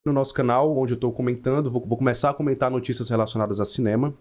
No nosso canal, onde eu estou comentando, vou começar a comentar notícias relacionadas a cinema.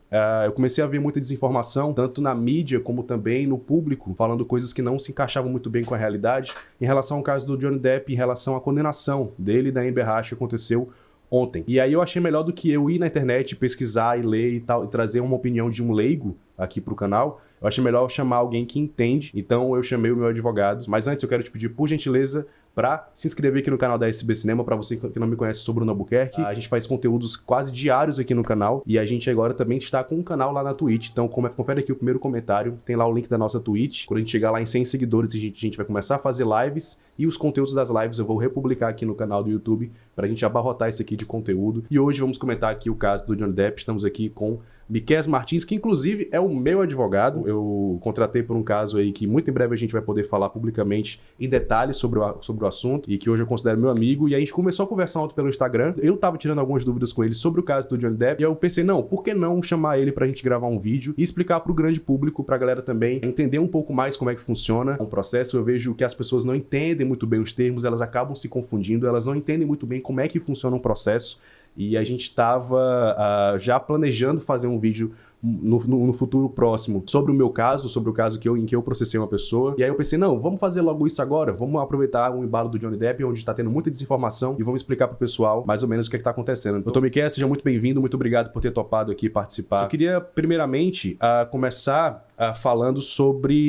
Eu comecei a ver muita desinformação, tanto na mídia como também no público, falando coisas que não se encaixavam muito bem com a realidade, em relação ao caso do Johnny Depp, em relação à condenação dele e da Amber Heard que aconteceu ontem. E aí eu achei melhor do que eu ir na internet, pesquisar e ler e tal, e trazer uma opinião de um leigo aqui pro canal. Eu achei melhor chamar alguém que entende, então eu chamei o meu advogado. Mas antes eu quero te pedir, por gentileza, para se inscrever aqui no canal da SB Cinema. Para você que não me conhece, sou Bruno Albuquerque. A gente faz conteúdos quase diários aqui no canal e a gente agora também está com um canal lá na Twitch. Então confere aqui o primeiro comentário, tem lá o link da nossa Twitch. Quando a gente chegar lá em 100 seguidores, a gente vai começar a fazer lives e os conteúdos das lives eu vou republicar aqui no canal do YouTube para a gente abarrotar isso aqui de conteúdo. E hoje vamos comentar aqui o caso do Johnny Depp. Estamos aqui com Miqueias Martins, que inclusive é o meu advogado. Eu contratei por um caso aí que muito em breve a gente vai poder falar publicamente em detalhes sobre o assunto e que hoje eu considero meu amigo. E a gente começou a conversar ontem pelo Instagram. Eu tava tirando algumas dúvidas com ele sobre o caso do Johnny Depp e eu pensei, não, por que não chamar ele pra gente gravar um vídeo e explicar pro grande público, pra galera também entender um pouco mais como é que funciona o processo. Eu vejo que as pessoas não entendem muito bem os termos, elas acabam se confundindo, elas não entendem muito bem como é que funciona um processo. E a gente estava já planejando fazer um vídeo no futuro próximo sobre o meu caso, sobre o caso em que eu processei uma pessoa. E aí eu pensei, não, vamos fazer logo isso agora, vamos aproveitar o embalo do Johnny Depp, onde está tendo muita desinformação, e vamos explicar pro pessoal mais ou menos o que está acontecendo. Doutor Miqueias, seja muito bem-vindo, muito obrigado por ter topado aqui participar. Eu queria, primeiramente, começar falando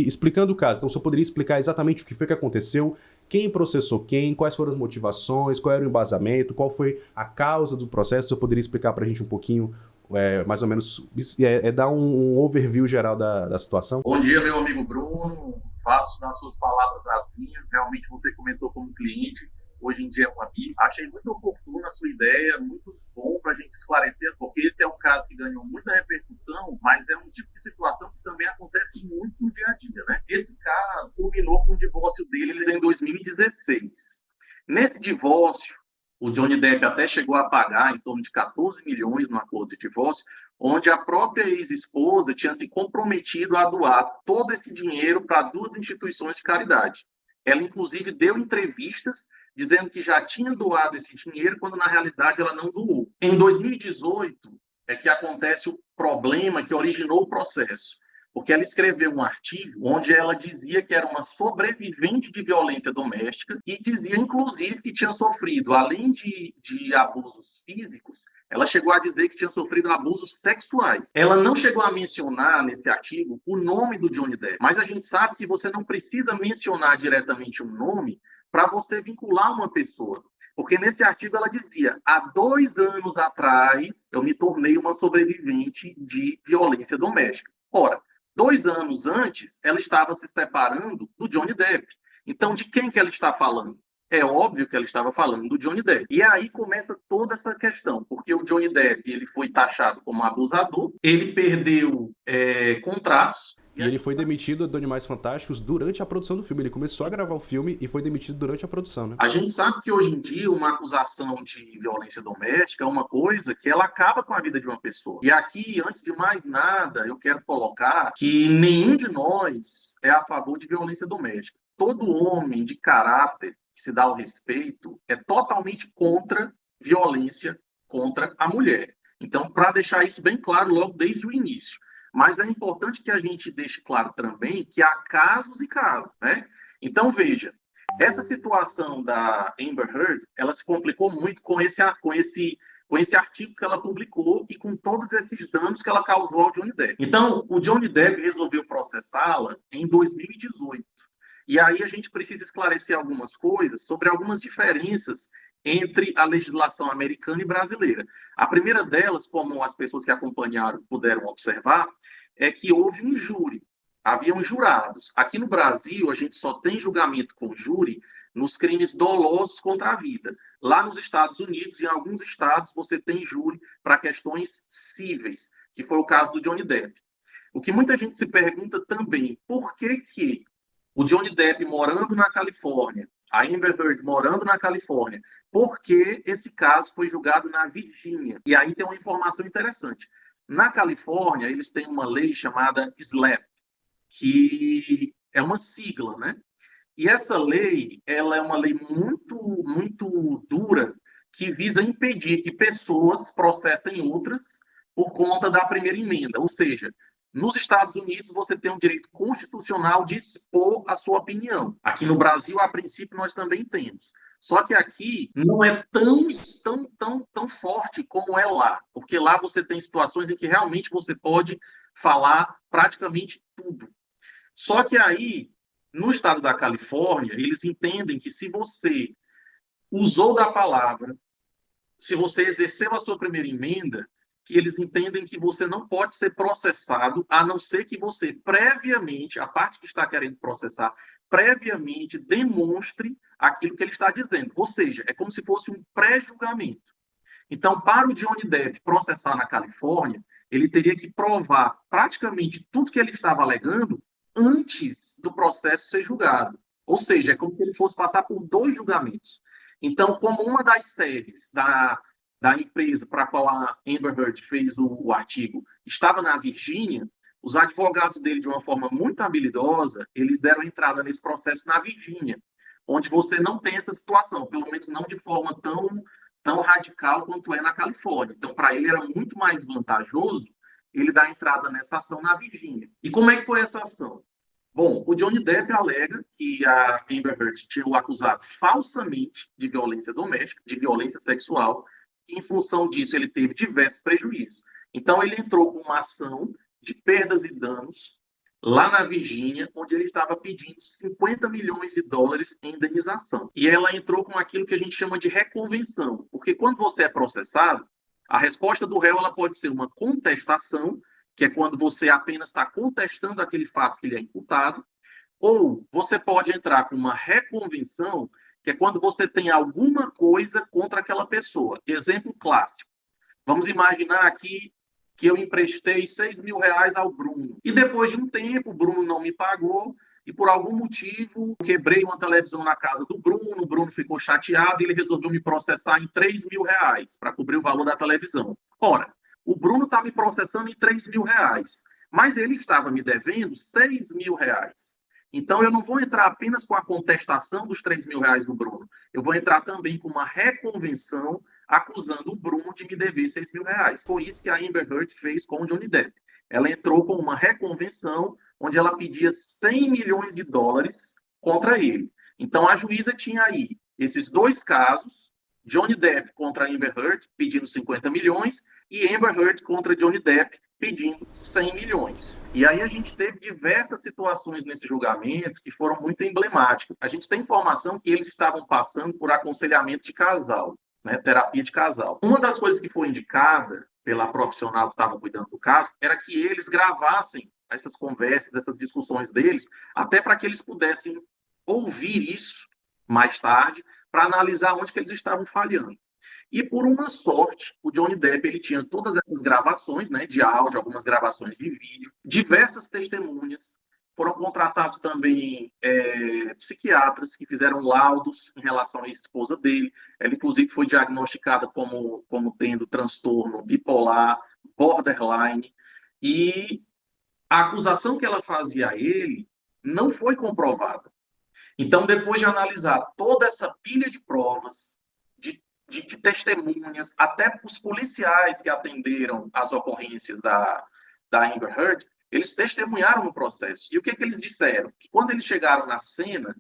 explicando o caso. Então, se eu poderia explicar exatamente o que foi que aconteceu, quem processou quem, quais foram as motivações, qual era o embasamento, qual foi a causa do processo. Você poderia explicar pra gente um pouquinho, mais ou menos, dar um overview geral da situação? Bom dia, meu amigo Bruno. Faço nas suas palavras as minhas. Realmente você começou como cliente, hoje em dia é um amigo. Achei muito oportuna a sua ideia, muito bom para a gente esclarecer, porque esse é um caso que ganhou muita repercussão, mas é um tipo de situação que também acontece muito no dia a dia, né? Esse caso culminou com o divórcio deles em 2016. Nesse divórcio, o Johnny Depp até chegou a pagar em torno de 14 milhões no acordo de divórcio, onde a própria ex-esposa tinha se comprometido a doar todo esse dinheiro para duas instituições de caridade. Ela, inclusive, deu entrevistas dizendo que já tinha doado esse dinheiro, quando na realidade ela não doou. Em 2018 é que acontece o problema que originou o processo, porque ela escreveu um artigo onde ela dizia que era uma sobrevivente de violência doméstica e dizia, inclusive, que tinha sofrido, além de abusos físicos, ela chegou a dizer que tinha sofrido abusos sexuais. Ela não chegou a mencionar nesse artigo o nome do Johnny Depp, mas a gente sabe que você não precisa mencionar diretamente um nome para você vincular uma pessoa. Porque nesse artigo ela dizia: há 2 anos atrás eu me tornei uma sobrevivente de violência doméstica. Ora, 2 anos antes ela estava se separando do Johnny Depp. Então, de quem que ela está falando? É óbvio que ela estava falando do Johnny Depp. E aí começa toda essa questão, porque o Johnny Depp ele foi taxado como abusador, ele perdeu contratos. E ele foi demitido do Animais Fantásticos durante a produção do filme. Ele começou a gravar o filme e foi demitido durante a produção, né? A gente sabe que hoje em dia uma acusação de violência doméstica é uma coisa que ela acaba com a vida de uma pessoa. E aqui, antes de mais nada, eu quero colocar que nenhum de nós é a favor de violência doméstica. Todo homem de caráter que se dá o respeito é totalmente contra violência contra a mulher. Então, para deixar isso bem claro logo desde o início. Mas é importante que a gente deixe claro também que há casos e casos, né? Então, veja, essa situação da Amber Heard, ela se complicou muito com esse artigo que ela publicou e com todos esses danos que ela causou ao Johnny Depp. Então, o Johnny Depp resolveu processá-la em 2018. E aí a gente precisa esclarecer algumas coisas sobre algumas diferenças entre a legislação americana e brasileira. A primeira delas, como as pessoas que acompanharam puderam observar, é que houve um júri. Haviam jurados. Aqui no Brasil, a gente só tem julgamento com júri nos crimes dolosos contra a vida. Lá nos Estados Unidos, em alguns estados, você tem júri para questões cíveis, que foi o caso do Johnny Depp. O que muita gente se pergunta também, por que o Johnny Depp morando na Califórnia, a Amber Heard morando na Califórnia, por que esse caso foi julgado na Virgínia? E aí tem uma informação interessante. Na Califórnia, eles têm uma lei chamada SLAPP, que é uma sigla, né? E essa lei, ela é uma lei muito, muito dura que visa impedir que pessoas processem outras por conta da primeira emenda. Ou seja, nos Estados Unidos, você tem o direito constitucional de expor a sua opinião. Aqui no Brasil, a princípio, nós também temos. Só que aqui não é tão forte como é lá, porque lá você tem situações em que realmente você pode falar praticamente tudo. Só que aí, no estado da Califórnia, eles entendem que se você usou da palavra, se você exerceu a sua primeira emenda, que eles entendem que você não pode ser processado, a não ser que você previamente, a parte que está querendo processar, previamente demonstre aquilo que ele está dizendo. Ou seja, é como se fosse um pré-julgamento. Então, para o Johnny Depp processar na Califórnia, ele teria que provar praticamente tudo que ele estava alegando antes do processo ser julgado. Ou seja, é como se ele fosse passar por 2 julgamentos. Então, como uma das sedes da empresa para a qual a Amber Heard fez o artigo estava na Virgínia, os advogados dele, de uma forma muito habilidosa, eles deram entrada nesse processo na Virgínia, onde você não tem essa situação, pelo menos não de forma tão radical quanto é na Califórnia. Então, para ele era muito mais vantajoso ele dar entrada nessa ação na Virgínia. E como é que foi essa ação? Bom, o Johnny Depp alega que a Amber Heard tinha o acusado falsamente de violência doméstica, de violência sexual, e em função disso ele teve diversos prejuízos. Então ele entrou com uma ação de perdas e danos lá na Virgínia, onde ele estava pedindo 50 milhões de dólares em indenização. E ela entrou com aquilo que a gente chama de reconvenção, porque quando você é processado, a resposta do réu ela pode ser uma contestação, que é quando você apenas está contestando aquele fato que lhe é imputado, ou você pode entrar com uma reconvenção, que é quando você tem alguma coisa contra aquela pessoa. Exemplo clássico. Vamos imaginar aqui que eu emprestei 6 mil reais ao Bruno. E depois de um tempo, o Bruno não me pagou e por algum motivo quebrei uma televisão na casa do Bruno, o Bruno ficou chateado e ele resolveu me processar em 3 mil reais para cobrir o valor da televisão. Ora, o Bruno está me processando em 3 mil reais, mas ele estava me devendo 6 mil reais. Então, eu não vou entrar apenas com a contestação dos 3 mil reais do Bruno. Eu vou entrar também com uma reconvenção acusando o Bruno de me dever 6 mil reais. Foi isso que a Amber Heard fez com o Johnny Depp. Ela entrou com uma reconvenção onde ela pedia 100 milhões de dólares contra ele. Então, a juíza tinha aí esses 2 casos, Johnny Depp contra a Amber Heard, pedindo 50 milhões, e Amber Heard contra Johnny Depp, pedindo 100 milhões. E aí a gente teve diversas situações nesse julgamento que foram muito emblemáticas. A gente tem informação que eles estavam passando por aconselhamento de casal, né, terapia de casal. Uma das coisas que foi indicada pela profissional que estava cuidando do caso era que eles gravassem essas conversas, essas discussões deles, até para que eles pudessem ouvir isso mais tarde, para analisar onde que eles estavam falhando. E por uma sorte, o Johnny Depp ele tinha todas essas gravações, né, de áudio, algumas gravações de vídeo, diversas testemunhas. Foram contratados também psiquiatras que fizeram laudos em relação à esposa dele. Ela, inclusive, foi diagnosticada como tendo transtorno bipolar, borderline. E a acusação que ela fazia a ele não foi comprovada. Então, depois de analisar toda essa pilha de provas, de testemunhas, até os policiais que atenderam as ocorrências da Amber Heard, eles testemunharam no processo. E o que eles disseram? Que quando eles chegaram na cena,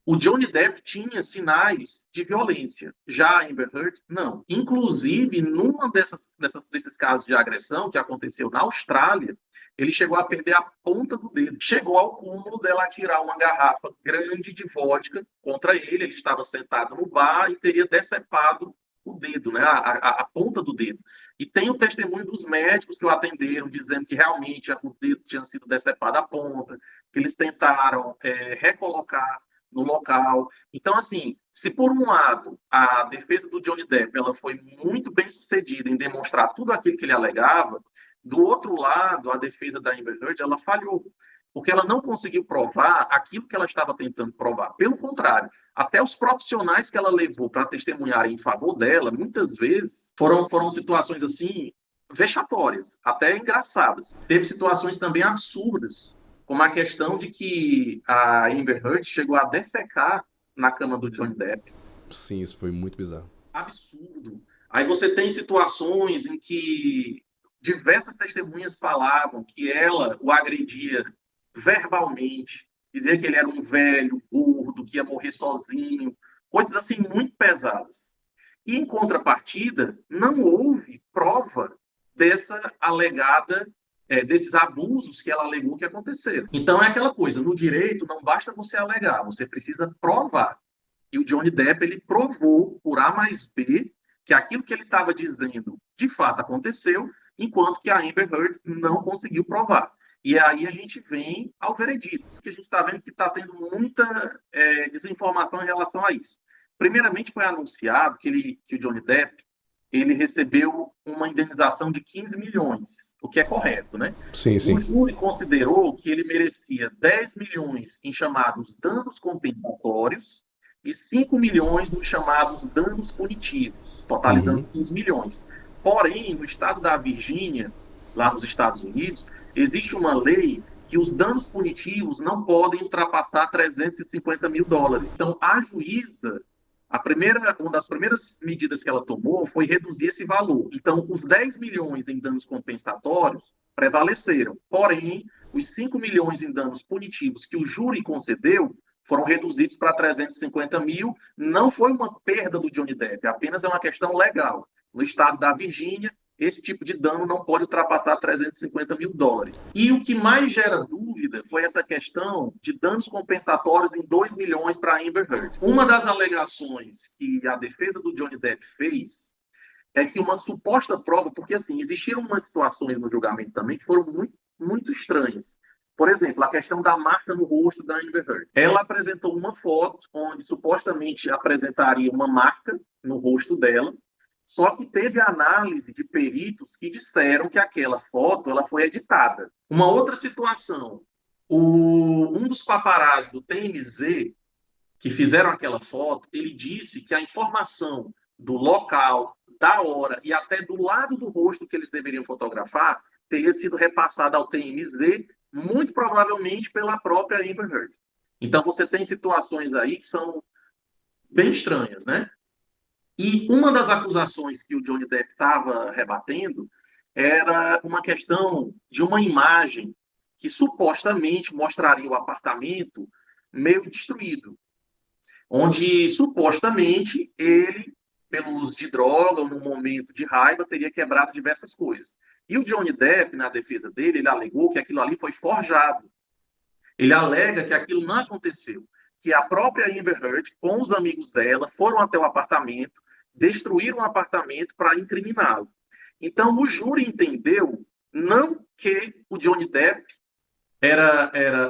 o Johnny Depp tinha sinais de violência. Já a Amber Heard, não. Inclusive, numa desses casos de agressão que aconteceu na Austrália, ele chegou a perder a ponta do dedo. Chegou ao cúmulo dela atirar uma garrafa grande de vodka contra ele. Ele estava sentado no bar e teria decepado o dedo, né? A ponta do dedo. E tem o testemunho dos médicos que o atenderam, dizendo que realmente o dedo tinha sido decepado a ponta, que eles tentaram recolocar no local. Então, assim, se por um lado a defesa do Johnny Depp ela foi muito bem sucedida em demonstrar tudo aquilo que ele alegava, do outro lado, a defesa da Amber Heard ela falhou, porque ela não conseguiu provar aquilo que ela estava tentando provar. Pelo contrário, até os profissionais que ela levou para testemunhar em favor dela, muitas vezes, foram situações assim vexatórias, até engraçadas. Teve situações também absurdas, como a questão de que a Amber Heard chegou a defecar na cama do Johnny Depp. Sim, isso foi muito bizarro. absurdo. Aí você tem situações em que diversas testemunhas falavam que ela o agredia verbalmente, dizia que ele era um velho, gordo, que ia morrer sozinho, coisas assim muito pesadas. E, em contrapartida, não houve prova dessa alegada, desses abusos que ela alegou que aconteceram. Então, é aquela coisa, no direito não basta você alegar, você precisa provar. E o Johnny Depp, ele provou, por A mais B, que aquilo que ele estava dizendo, de fato, aconteceu, enquanto que a Amber Heard não conseguiu provar. E aí a gente vem ao veredito, que a gente está vendo que está tendo muita desinformação em relação a isso. Primeiramente, foi anunciado que o Johnny Depp ele recebeu uma indenização de 15 milhões, o que é correto, né? Sim, O sim. júri considerou que ele merecia 10 milhões em chamados danos compensatórios e 5 milhões nos chamados danos punitivos, totalizando Uhum. 15 milhões. Porém, no estado da Virgínia, lá nos Estados Unidos, existe uma lei que os danos punitivos não podem ultrapassar 350 mil dólares. Então, a juíza, uma das primeiras medidas que ela tomou foi reduzir esse valor. Então, os 10 milhões em danos compensatórios prevaleceram. Porém, os 5 milhões em danos punitivos que o júri concedeu foram reduzidos para 350 mil. Não foi uma perda do Johnny Depp, apenas é uma questão legal. No estado da Virgínia, esse tipo de dano não pode ultrapassar 350 mil dólares. E o que mais gera dúvida foi essa questão de danos compensatórios em 2 milhões para Amber Heard. Uma das alegações que a defesa do Johnny Depp fez é que uma suposta prova, porque assim, existiram umas situações no julgamento também que foram muito, muito estranhas. Por exemplo, a questão da marca no rosto da Amber Heard. Ela apresentou uma foto onde supostamente apresentaria uma marca no rosto dela, só que teve análise de peritos que disseram que aquela foto ela foi editada. Uma outra situação, um dos paparazzi do TMZ que fizeram aquela foto, ele disse que a informação do local, da hora e até do lado do rosto que eles deveriam fotografar teria sido repassada ao TMZ, muito provavelmente pela própria Amber Heard. Então você tem situações aí que são bem estranhas, né? E uma das acusações que o Johnny Depp estava rebatendo era uma questão de uma imagem que supostamente mostraria o apartamento meio destruído, onde supostamente ele, pelo uso de droga ou num momento de raiva, teria quebrado diversas coisas. E o Johnny Depp, na defesa dele, ele alegou que aquilo ali foi forjado. Ele alega que aquilo não aconteceu, que a própria Amber Heard, com os amigos dela, foram até o apartamento, destruíram o apartamento para incriminá-lo. Então, o júri entendeu não que o Johnny Depp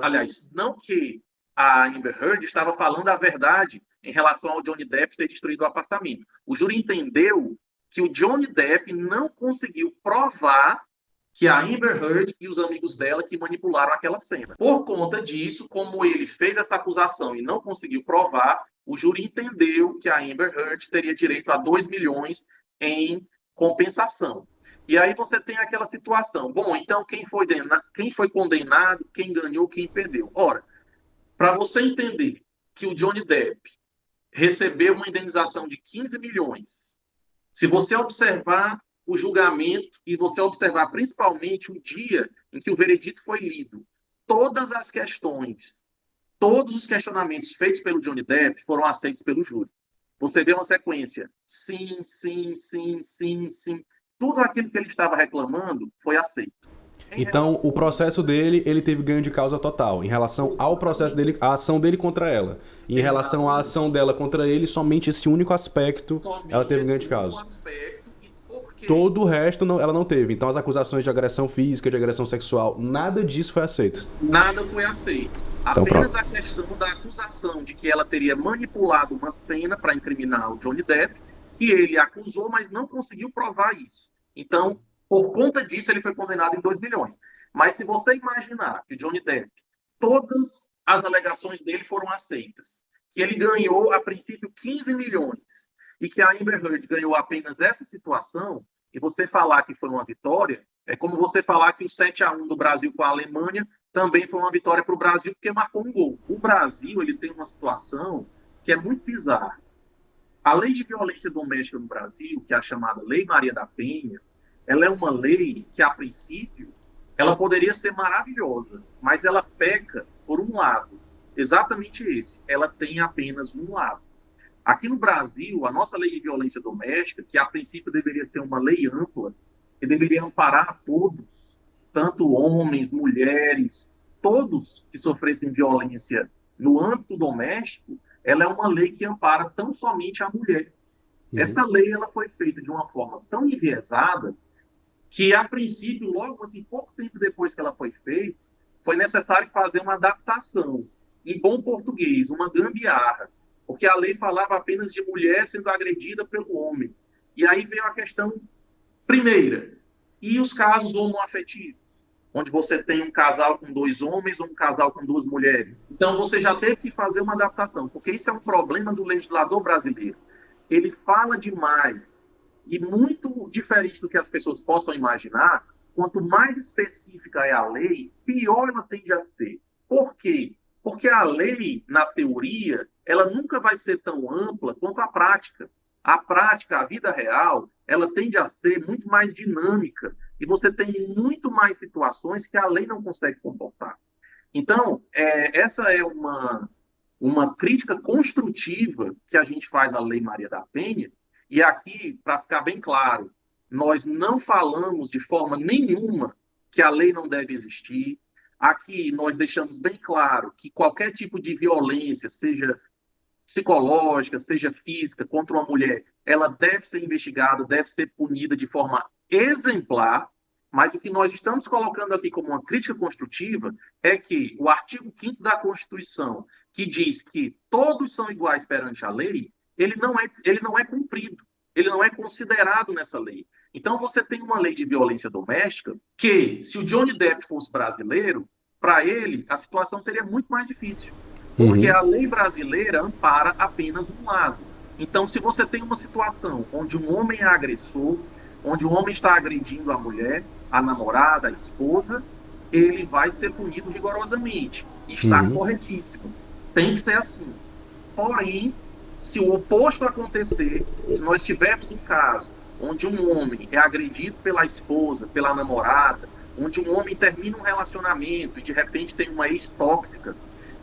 aliás, não que a Amber Heard estava falando a verdade em relação ao Johnny Depp ter destruído o apartamento. O júri entendeu que o Johnny Depp não conseguiu provar que a Amber Heard e os amigos dela que manipularam aquela cena. Por conta disso, como ele fez essa acusação e não conseguiu provar, o júri entendeu que a Amber Heard teria direito a 2 milhões em compensação. E aí você tem aquela situação. Bom, então quem foi condenado, quem ganhou, quem perdeu? Ora, para você entender que o Johnny Depp recebeu uma indenização de 15 milhões, se você observar o julgamento e você observar principalmente o dia em que o veredito foi lido, todas as questões, todos os questionamentos feitos pelo Johnny Depp foram aceitos pelo júri. Você vê uma sequência, sim, sim, sim, sim, sim. Tudo aquilo que ele estava reclamando foi aceito. Então, o processo dele, ele teve ganho de causa total. Em relação ao processo dele, a ação dele contra ela. E em relação à ação dela contra ele, somente esse único aspecto, ela teve ganho de causa. Todo o resto ela não teve. Então, as acusações de agressão física, de agressão sexual, nada disso foi aceito. Nada foi aceito. Então, Apenas pronto. a questão da acusação de que ela teria manipulado uma cena para incriminar o Johnny Depp, que ele acusou, mas não conseguiu provar isso. Então, por conta disso, ele foi condenado em 2 milhões. Mas se você imaginar que o Johnny Depp, todas as alegações dele foram aceitas, que ele ganhou, a princípio, 15 milhões, e que a Amber Heard ganhou apenas essa situação, e você falar que foi uma vitória, é como você falar que o 7-1 do Brasil com a Alemanha também foi uma vitória para o Brasil, porque marcou um gol. O Brasil ele tem uma situação que é muito bizarra. A lei de violência doméstica no Brasil, que é a chamada Lei Maria da Penha, ela é uma lei que, a princípio, ela poderia ser maravilhosa, mas ela peca por um lado. Exatamente esse. Ela tem apenas um lado. Aqui no Brasil, a nossa lei de violência doméstica, que a princípio deveria ser uma lei ampla, que deveria amparar a todos, tanto homens, mulheres, todos que sofressem violência no âmbito doméstico, ela é uma lei que ampara tão somente a mulher. Uhum. Essa lei ela foi feita de uma forma tão enviesada que, a princípio, logo assim, pouco tempo depois que ela foi feita, foi necessário fazer uma adaptação, em bom português, uma gambiarra, porque a lei falava apenas de mulher sendo agredida pelo homem. E aí veio a questão primeira, e os casos homoafetivos? Onde você tem um casal com dois homens ou um casal com duas mulheres. Então você já teve que fazer uma adaptação, porque isso é um problema do legislador brasileiro. Ele fala demais e muito diferente do que as pessoas possam imaginar. Quanto mais específica é a lei, pior ela tende a ser. Por quê? Porque a lei, na teoria, ela nunca vai ser tão ampla quanto a prática. A prática, a vida real, ela tende a ser muito mais dinâmica e você tem muito mais situações que a lei não consegue comportar. Então, essa é uma crítica construtiva que a gente faz à Lei Maria da Penha, e aqui, para ficar bem claro, nós não falamos de forma nenhuma que a lei não deve existir. Aqui nós deixamos bem claro que qualquer tipo de violência, seja psicológica, seja física, contra uma mulher, ela deve ser investigada, deve ser punida de forma exemplar, mas o que nós estamos colocando aqui como uma crítica construtiva é que o artigo 5º da Constituição, que diz que todos são iguais perante a lei, ele não é cumprido, ele não é considerado nessa lei. Então você tem uma lei de violência doméstica que, se o Johnny Depp fosse brasileiro, para ele a situação seria muito mais difícil, porque Uhum. a lei brasileira ampara apenas um lado. Então, se você tem uma situação onde um homem é agressor, onde um homem está agredindo a mulher, a namorada, a esposa, ele vai ser punido rigorosamente. Está Uhum. corretíssimo. Tem que ser assim. Porém, se o oposto acontecer, se nós tivermos um caso onde um homem é agredido pela esposa, pela namorada, onde um homem termina um relacionamento e de repente tem uma ex tóxica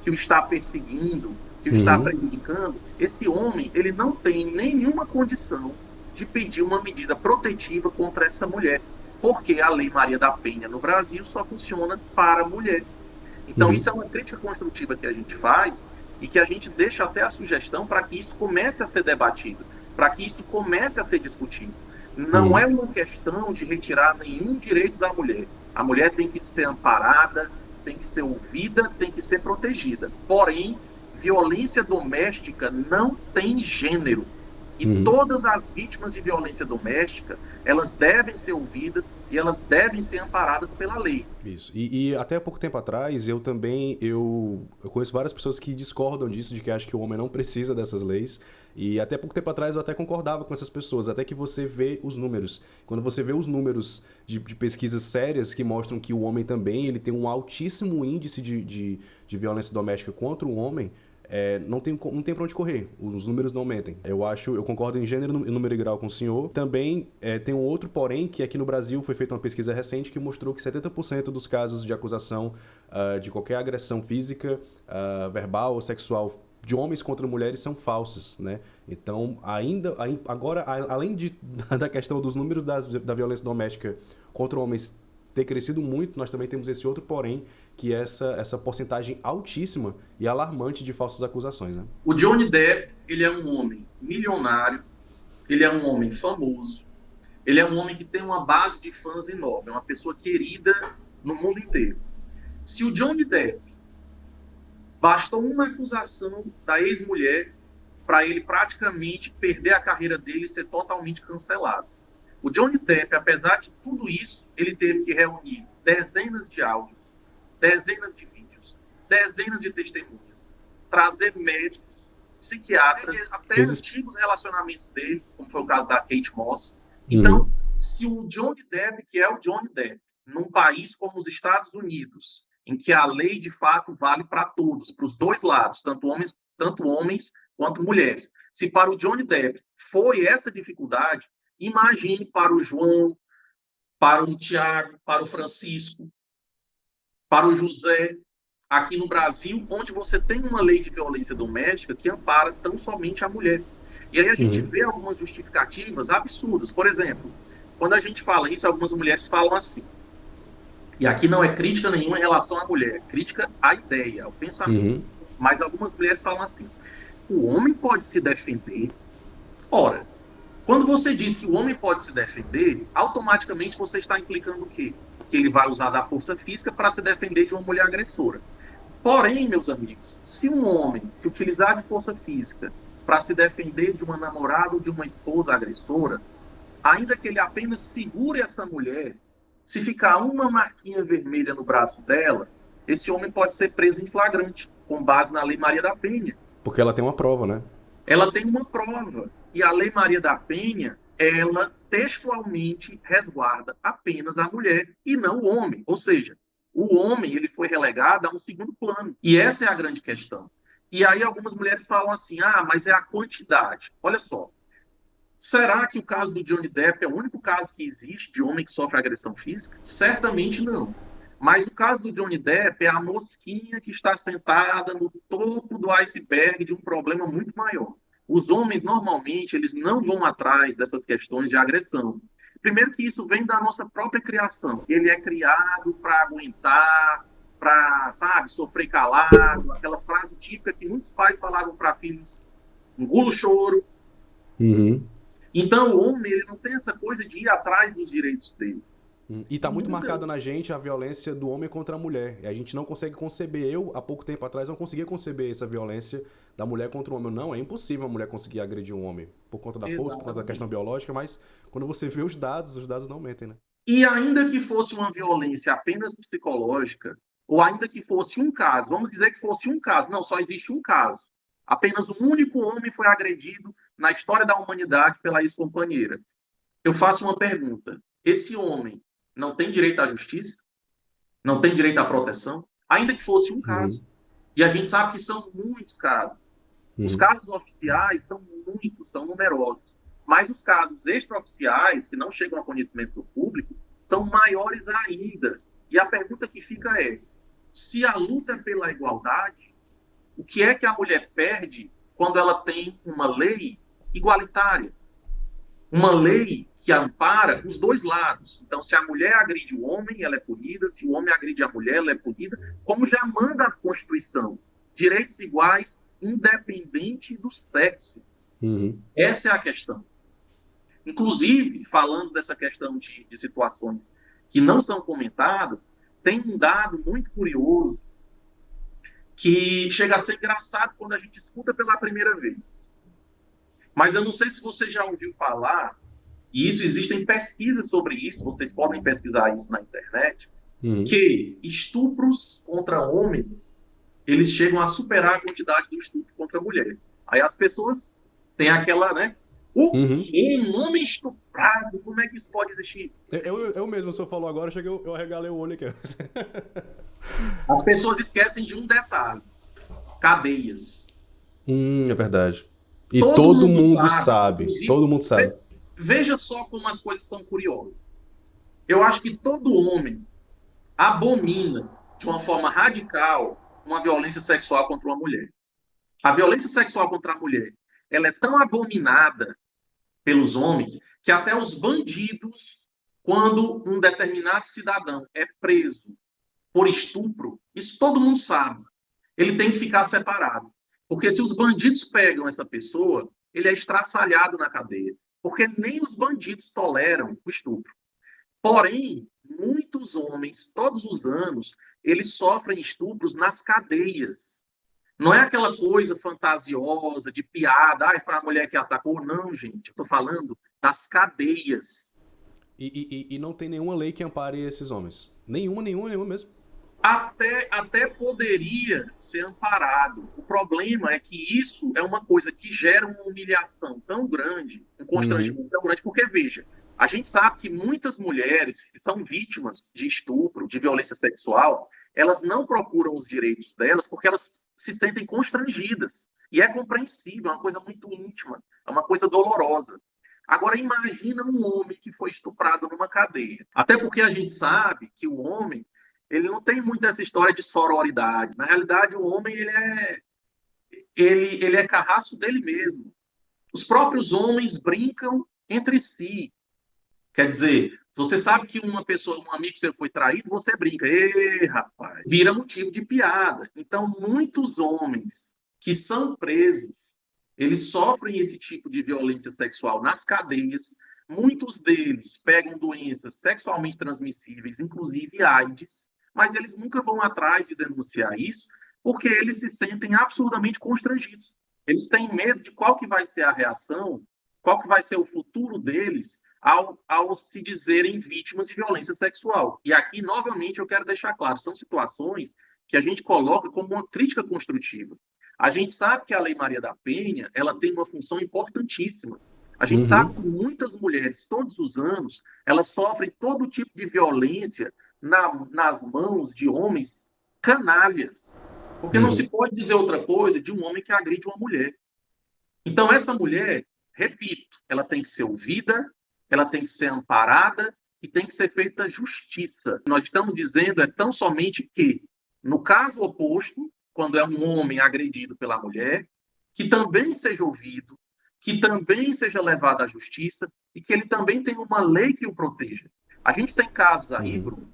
que o está perseguindo, que o está Uhum. prejudicando, esse homem ele não tem nenhuma condição de pedir uma medida protetiva contra essa mulher, porque a Lei Maria da Penha no Brasil só funciona para a mulher. Então, Uhum. isso é uma crítica construtiva que a gente faz e que a gente deixa até a sugestão para que isso comece a ser debatido, para que isso comece a ser discutido. Não é Uhum. uma questão de retirar nenhum direito da mulher. A mulher tem que ser amparada, tem que ser ouvida, tem que ser protegida. Porém, violência doméstica não tem gênero. E Uhum. todas as vítimas de violência doméstica, elas devem ser ouvidas e elas devem ser amparadas pela lei. Isso. E até pouco tempo atrás, eu também, eu conheço várias pessoas que discordam disso, de que acham que o homem não precisa dessas leis. E até pouco tempo atrás eu até concordava com essas pessoas, até que você vê os números. Quando você vê os números de pesquisas sérias que mostram que o homem também ele tem um altíssimo índice de violência doméstica contra o homem, não tem pra onde correr. Os números não mentem. Eu concordo em gênero e número e grau com o senhor. Também tem um outro porém, que aqui no Brasil foi feita uma pesquisa recente que mostrou que 70% dos casos de acusação de qualquer agressão física, verbal ou sexual de homens contra mulheres são falsas, né? Então, agora, além da questão dos números da violência doméstica contra homens ter crescido muito, nós também temos esse outro porém, que é essa porcentagem altíssima e alarmante de falsas acusações, né? O Johnny Depp, ele é um homem milionário, ele é um homem famoso, ele é um homem que tem uma base de fãs enorme, é uma pessoa querida no mundo inteiro. Se o Johnny Depp bastou uma acusação da ex-mulher para ele praticamente perder a carreira dele e ser totalmente cancelado. O Johnny Depp, apesar de tudo isso, ele teve que reunir dezenas de áudios, dezenas de vídeos, dezenas de testemunhas, trazer médicos, psiquiatras, até Exis... antigos relacionamentos dele, como foi o caso da Kate Moss. Uhum. Então, se o Johnny Depp, que é o Johnny Depp, num país como os Estados Unidos, em que a lei de fato vale para todos, para os dois lados, tanto homens quanto mulheres. Se para o Johnny Depp foi essa dificuldade, imagine para o João, para o Tiago, para o Francisco, para o José, aqui no Brasil, onde você tem uma lei de violência doméstica que ampara tão somente a mulher. E aí a gente Uhum. vê algumas justificativas absurdas. Por exemplo, quando a gente fala isso, algumas mulheres falam assim, e aqui não é crítica nenhuma em relação à mulher, é crítica à ideia, ao pensamento. Uhum. Mas algumas mulheres falam assim, o homem pode se defender. Ora, quando você diz que o homem pode se defender, automaticamente você está implicando o quê? Que ele vai usar da força física para se defender de uma mulher agressora. Porém, meus amigos, se um homem se utilizar de força física para se defender de uma namorada ou de uma esposa agressora, ainda que ele apenas segure essa mulher, se ficar uma marquinha vermelha no braço dela, esse homem pode ser preso em flagrante, com base na Lei Maria da Penha. Porque ela tem uma prova, né? Ela tem uma prova. E a Lei Maria da Penha, ela textualmente resguarda apenas a mulher e não o homem. Ou seja, o homem ele foi relegado a um segundo plano. E essa é a grande questão. E aí algumas mulheres falam assim, mas é a quantidade. Olha só, será que o caso do Johnny Depp é o único caso que existe de homem que sofre agressão física? Certamente não. Mas o caso do Johnny Depp é a mosquinha que está sentada no topo do iceberg de um problema muito maior. Os homens, normalmente, eles não vão atrás dessas questões de agressão. Primeiro que isso vem da nossa própria criação. Ele é criado para aguentar, para, sabe, sofrer calado. Aquela frase típica que muitos pais falavam para filhos, engula o choro. Uhum. Então, o homem ele não tem essa coisa de ir atrás dos direitos dele. E tá muito Muitas... marcado na gente a violência do homem contra a mulher. E a gente não consegue conceber. Eu, há pouco tempo atrás, não conseguia conceber essa violência da mulher contra o homem. Não, é impossível a mulher conseguir agredir um homem. Por conta da força, por conta da questão Exatamente. biológica, mas quando você vê os dados não mentem, né? E ainda que fosse uma violência apenas psicológica, ou ainda que fosse um caso, vamos dizer que fosse um caso, não, só existe um caso. Apenas um único homem foi agredido na história da humanidade pela ex-companheira. Eu faço uma pergunta. Esse homem não tem direito à justiça? Não tem direito à proteção? Ainda que fosse um Uhum. caso. E a gente sabe que são muitos casos. Os Uhum. casos oficiais são muitos, são numerosos. Mas os casos extraoficiais, que não chegam a conhecimento do público, são maiores ainda. E a pergunta que fica é: se a luta é pela igualdade, o que é que a mulher perde quando ela tem uma lei igualitária? Uma lei que ampara os dois lados. Então, se a mulher agride o homem, ela é punida. Se o homem agride a mulher, ela é punida. Como já manda a Constituição. Direitos iguais, independente do sexo. Uhum. Essa é a questão. Inclusive, falando dessa questão de situações que não são comentadas, tem um dado muito curioso que chega a ser engraçado quando a gente escuta pela primeira vez. Mas eu não sei se você já ouviu falar, e isso existem pesquisas sobre isso, vocês podem pesquisar isso na internet, Uhum. que estupros contra homens, eles chegam a superar a quantidade do estupro contra a mulher. Aí as pessoas têm aquela, né? O Uhum. quê? Um homem estuprado? Como é que isso pode existir? Eu mesmo, o senhor falou agora, eu arregalei o olho aqui. As pessoas esquecem de um detalhe: cadeias. É verdade. E Todo todo mundo mundo sabe, sabe. inclusive, Todo mundo sabe. veja só como as coisas são curiosas. Eu acho que todo homem abomina de uma forma radical uma violência sexual contra uma mulher. A violência sexual contra a mulher, ela é tão abominada pelos homens que até os bandidos, quando um determinado cidadão é preso por estupro, isso todo mundo sabe. Ele tem que ficar separado. Porque se os bandidos pegam essa pessoa, ele é estraçalhado na cadeia. Porque nem os bandidos toleram o estupro. Porém, muitos homens, todos os anos, eles sofrem estupros nas cadeias. Não é aquela coisa fantasiosa, de piada, foi a mulher que atacou. Não, gente, eu estou falando das cadeias. E não tem nenhuma lei que ampare esses homens. Nenhuma mesmo. Até poderia ser amparado. O problema é que isso é uma coisa que gera uma humilhação tão grande, um Uhum. constrangimento tão grande, porque, veja, a gente sabe que muitas mulheres que são vítimas de estupro, de violência sexual, elas não procuram os direitos delas porque elas se sentem constrangidas. E é compreensível, é uma coisa muito íntima, é uma coisa dolorosa. Agora, imagina um homem que foi estuprado numa cadeia. Até porque a gente sabe que o homem, ele não tem muito essa história de sororidade. Na realidade, o homem, ele é carrasco dele mesmo. Os próprios homens brincam entre si. Quer dizer, você sabe que uma pessoa, um amigo seu foi traído, você brinca. Ê, rapaz, vira motivo de piada. Então, muitos homens que são presos, eles sofrem esse tipo de violência sexual nas cadeias. Muitos deles pegam doenças sexualmente transmissíveis, inclusive AIDS, mas eles nunca vão atrás de denunciar isso, porque eles se sentem absurdamente constrangidos. Eles têm medo de qual que vai ser a reação, qual que vai ser o futuro deles ao se dizerem vítimas de violência sexual. E aqui, novamente, eu quero deixar claro, são situações que a gente coloca como uma crítica construtiva. A gente sabe que a Lei Maria da Penha, ela tem uma função importantíssima. A gente sabe que muitas mulheres, todos os anos, elas sofrem todo tipo de violência nas mãos de homens canalhas. Porque não se pode dizer outra coisa de um homem que agride uma mulher. Então, essa mulher, repito, ela tem que ser ouvida, ela tem que ser amparada e tem que ser feita justiça. Nós estamos dizendo tão somente que, no caso oposto, quando é um homem agredido pela mulher, que também seja ouvido, que também seja levado à justiça e que ele também tenha uma lei que o proteja. A gente tem casos aí, Bruno,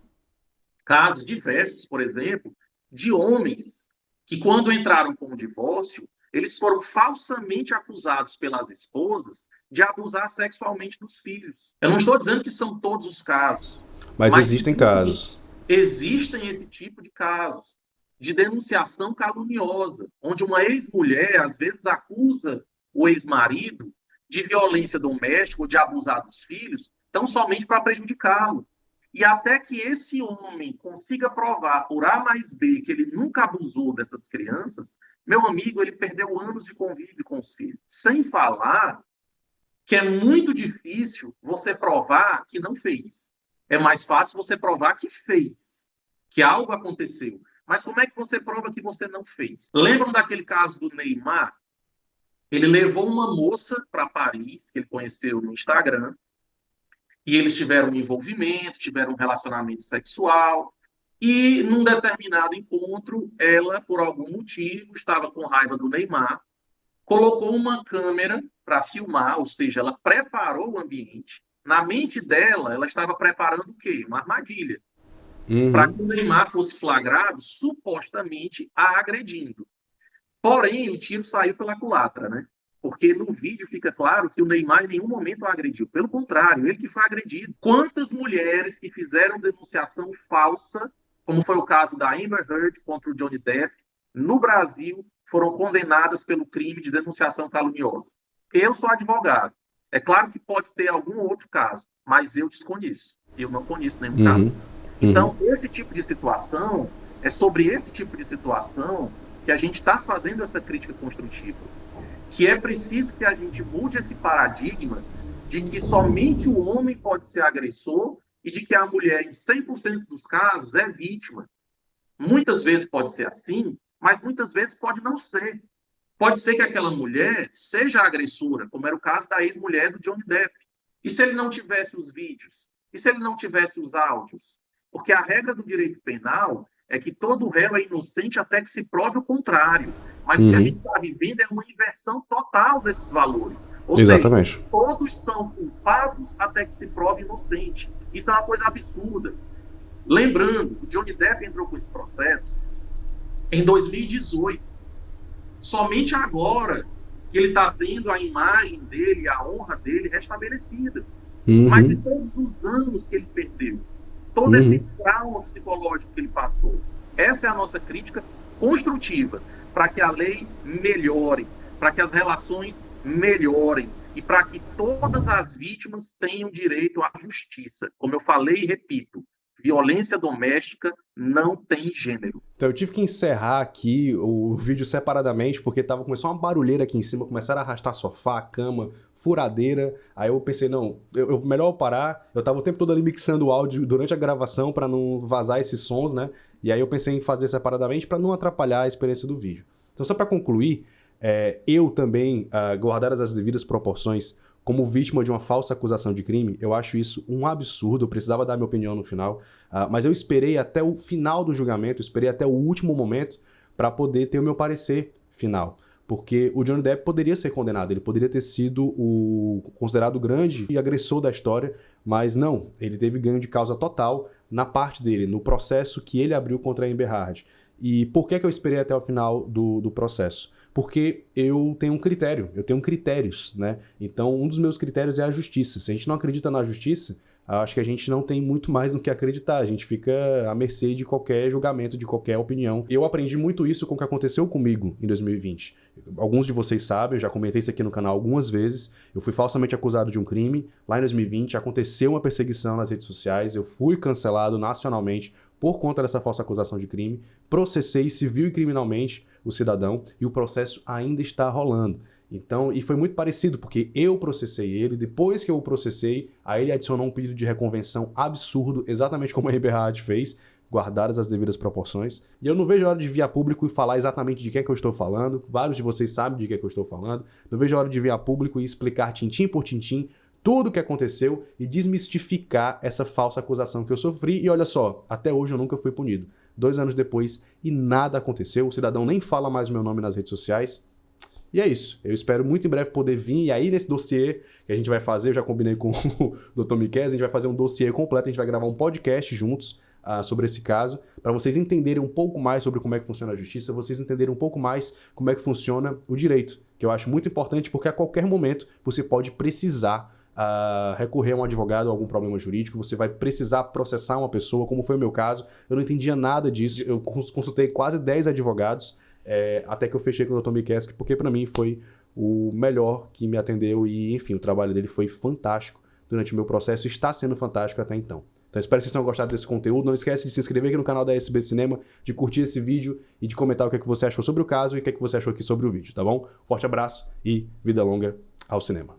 casos diversos, por exemplo, de homens que, quando entraram com o divórcio, eles foram falsamente acusados pelas esposas de abusar sexualmente dos filhos. Eu não estou dizendo que são todos os casos. Mas existem casos. Existem esse tipo de casos de denunciação caluniosa, onde uma ex-mulher, às vezes, acusa o ex-marido de violência doméstica ou de abusar dos filhos, tão somente para prejudicá-lo. E até que esse homem consiga provar por A mais B que ele nunca abusou dessas crianças, meu amigo, ele perdeu anos de convívio com os filhos. Sem falar que é muito difícil você provar que não fez. É mais fácil você provar que fez, que algo aconteceu. Mas como é que você prova que você não fez? Lembram daquele caso do Neymar? Ele levou uma moça para Paris, que ele conheceu no Instagram, e eles tiveram um envolvimento, tiveram um relacionamento sexual, e num determinado encontro, ela, por algum motivo, estava com raiva do Neymar, colocou uma câmera para filmar, ou seja, ela preparou o ambiente. Na mente dela, ela estava preparando o quê? Uma armadilha. Para que o Neymar fosse flagrado, supostamente, a agredindo. Porém, o tiro saiu pela culatra, né? Porque no vídeo fica claro que o Neymar em nenhum momento a agrediu. Pelo contrário, ele que foi agredido. Quantas mulheres que fizeram denunciação falsa, como foi o caso da Amber Heard contra o Johnny Depp, no Brasil, foram condenadas pelo crime de denunciação caluniosa? Eu sou advogado. É claro que pode ter algum outro caso, mas eu desconheço. Eu não conheço nenhum caso. Então, esse tipo de situação, é sobre esse tipo de situação que a gente está fazendo essa crítica construtiva. Que é preciso que a gente mude esse paradigma de que somente o homem pode ser agressor e de que a mulher, em 100% dos casos, é vítima. Muitas vezes pode ser assim, mas muitas vezes pode não ser. Pode ser que aquela mulher seja agressora, como era o caso da ex-mulher do Johnny Depp. E se ele não tivesse os vídeos? E se ele não tivesse os áudios? Porque a regra do direito penal é que todo réu é inocente até que se prove o contrário. Mas o que a gente está vivendo é uma inversão total desses valores. Ou Exatamente. seja, todos são culpados até que se prove inocente. Isso é uma coisa absurda. Lembrando, o Johnny Depp entrou com esse processo em 2018. Somente agora que ele está tendo a imagem dele, a honra dele restabelecidas. Mas em todos os anos que ele perdeu, todo esse trauma psicológico que ele passou. Essa é a nossa crítica construtiva, para que a lei melhore, para que as relações melhorem e para que todas as vítimas tenham direito à justiça. Como eu falei e repito, violência doméstica não tem gênero. Então eu tive que encerrar aqui o vídeo separadamente, porque começou uma barulheira aqui em cima, começaram a arrastar sofá, cama, furadeira. Aí eu pensei, não, melhor eu parar. Eu tava o tempo todo ali mixando o áudio durante a gravação para não vazar esses sons, né? E aí eu pensei em fazer separadamente para não atrapalhar a experiência do vídeo. Então só para concluir, eu também, guardadas as devidas proporções, como vítima de uma falsa acusação de crime, eu acho isso um absurdo, eu precisava dar minha opinião no final, mas eu esperei até o final do julgamento, eu esperei até o último momento para poder ter o meu parecer final. Porque o Johnny Depp poderia ser condenado, ele poderia ter sido o considerado grande e agressor da história, mas não, ele teve ganho de causa total na parte dele, no processo que ele abriu contra a Amber Heard. E por que eu esperei até o final do processo? Porque eu tenho um critério, eu tenho critérios, né? Então, um dos meus critérios é a justiça. Se a gente não acredita na justiça, acho que a gente não tem muito mais no que acreditar. A gente fica à mercê de qualquer julgamento, de qualquer opinião. Eu aprendi muito isso com o que aconteceu comigo em 2020. Alguns de vocês sabem, eu já comentei isso aqui no canal algumas vezes. Eu fui falsamente acusado de um crime. Lá em 2020 aconteceu uma perseguição nas redes sociais. Eu fui cancelado nacionalmente por conta dessa falsa acusação de crime. Processei civil e criminalmente o cidadão e o processo ainda está rolando. Então, e foi muito parecido, porque eu processei ele, depois que eu o processei, aí ele adicionou um pedido de reconvenção absurdo, exatamente como a Amber Heard fez, guardadas as devidas proporções. E eu não vejo a hora de vir a público e falar exatamente de que é que eu estou falando, vários de vocês sabem de que é que eu estou falando, não vejo a hora de vir a público e explicar tintim por tintim tudo o que aconteceu e desmistificar essa falsa acusação que eu sofri. E olha só, até hoje eu nunca fui punido. 2 anos depois e nada aconteceu, o cidadão nem fala mais o meu nome nas redes sociais. E é isso, eu espero muito em breve poder vir, e aí nesse dossiê que a gente vai fazer, eu já combinei com o Dr. Miquel, a gente vai fazer um dossiê completo, a gente vai gravar um podcast juntos sobre esse caso, para vocês entenderem um pouco mais sobre como é que funciona a justiça, vocês entenderem um pouco mais como é que funciona o direito, que eu acho muito importante, porque a qualquer momento você pode precisar recorrer a um advogado, a algum problema jurídico, você vai precisar processar uma pessoa, como foi o meu caso, eu não entendia nada disso, eu consultei quase 10 advogados, até que eu fechei com o Dr. Miquel, porque para mim foi o melhor que me atendeu e, enfim, o trabalho dele foi fantástico durante o meu processo e está sendo fantástico até então. Então espero que vocês tenham gostado desse conteúdo, não esquece de se inscrever aqui no canal da SB Cinema, de curtir esse vídeo e de comentar o que é que você achou sobre o caso e o que é que você achou aqui sobre o vídeo, tá bom? Forte abraço e vida longa ao cinema.